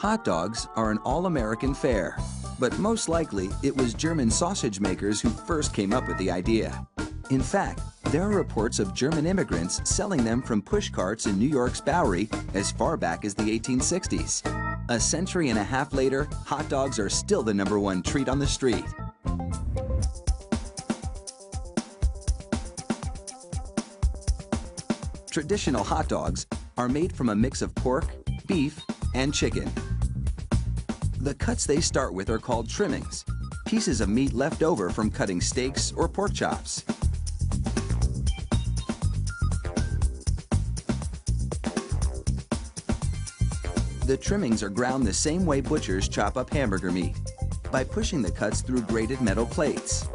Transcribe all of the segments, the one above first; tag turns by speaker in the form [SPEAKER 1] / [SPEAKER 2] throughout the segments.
[SPEAKER 1] Hot dogs are an all-American fare, but most likely it was German sausage makers who first came up with the idea. In fact, there are reports of German immigrants selling them from push carts in New York's Bowery as far back as the 1860s. A century and a half later, hot dogs are still the #1 treat on the street. Traditional hot dogs are made from a mix of pork, beef, and chicken. The cuts they start with are called trimmings, pieces of meat left over from cutting steaks or pork chops. The trimmings are ground the same way butchers chop up hamburger meat, by pushing the cuts through grated metal plates.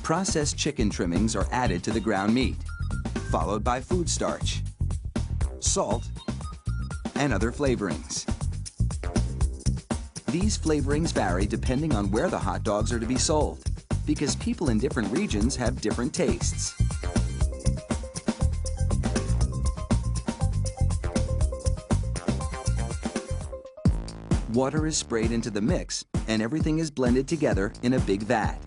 [SPEAKER 1] Processed chicken trimmings are added to the ground meat, followed by food starch, salt, and other flavorings. These flavorings vary depending on where the hot dogs are to be sold, because people in different regions have different tastes. Water is sprayed into the mix, and everything is blended together in a big vat.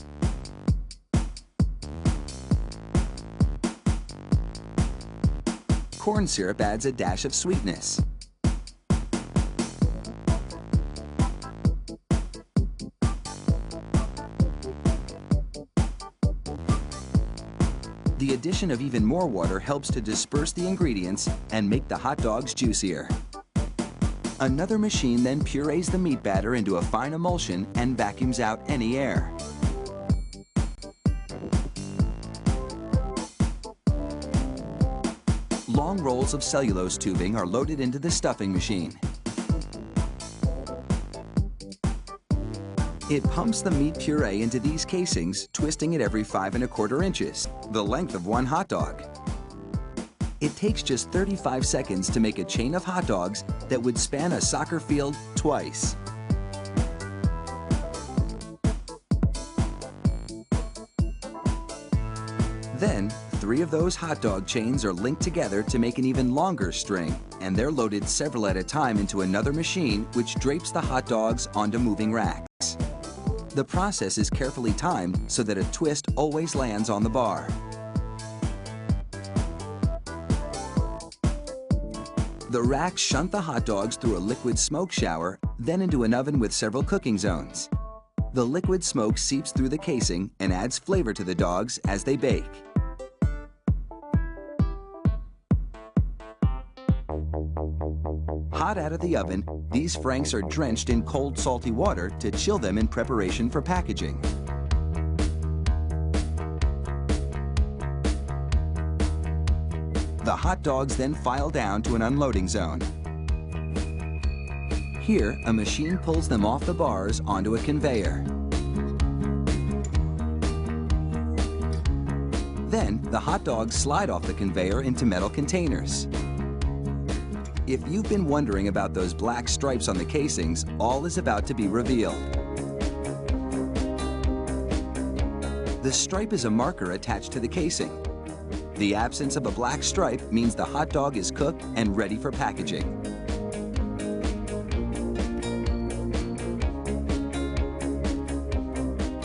[SPEAKER 1] Corn syrup adds a dash of sweetness. The addition of even more water helps to disperse the ingredients and make the hot dogs juicier. Another machine then purees the meat batter into a fine emulsion and vacuums out any air. Long rolls of cellulose tubing are loaded into the stuffing machine. It pumps the meat puree into these casings, twisting it every 5 1/4 inches, the length of one hot dog. It takes just 35 seconds to make a chain of hot dogs that would span a soccer field twice. Then, 3 of those hot dog chains are linked together to make an even longer string, and they're loaded several at a time into another machine which drapes the hot dogs onto moving racks. The process is carefully timed so that a twist always lands on the bar. The racks shunt the hot dogs through a liquid smoke shower, then into an oven with several cooking zones. The liquid smoke seeps through the casing and adds flavor to the dogs as they bake. Hot out of the oven, these franks are drenched in cold, salty water to chill them in preparation for packaging. The hot dogs then file down to an unloading zone. Here, a machine pulls them off the bars onto a conveyor. Then, the hot dogs slide off the conveyor into metal containers. If you've been wondering about those black stripes on the casings, all is about to be revealed. The stripe is a marker attached to the casing. The absence of a black stripe means the hot dog is cooked and ready for packaging.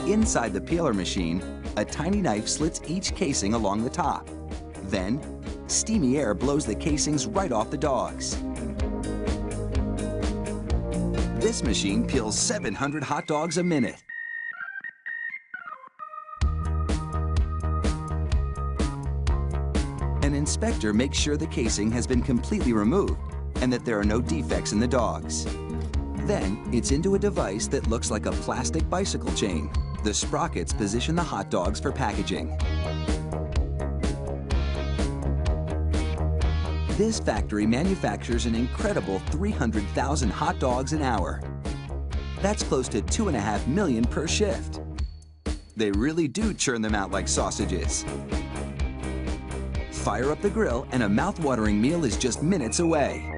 [SPEAKER 1] Inside the peeler machine, a tiny knife slits each casing along the top. Then, steamy air blows the casings right off the dogs. This machine peels 700 hot dogs a minute. An inspector makes sure the casing has been completely removed and that there are no defects in the dogs. Then, it's into a device that looks like a plastic bicycle chain. The sprockets position the hot dogs for packaging. This factory manufactures an incredible 300,000 hot dogs an hour. That's close to 2.5 million per shift. They really do churn them out like sausages. Fire up the grill and a mouth-watering meal is just minutes away.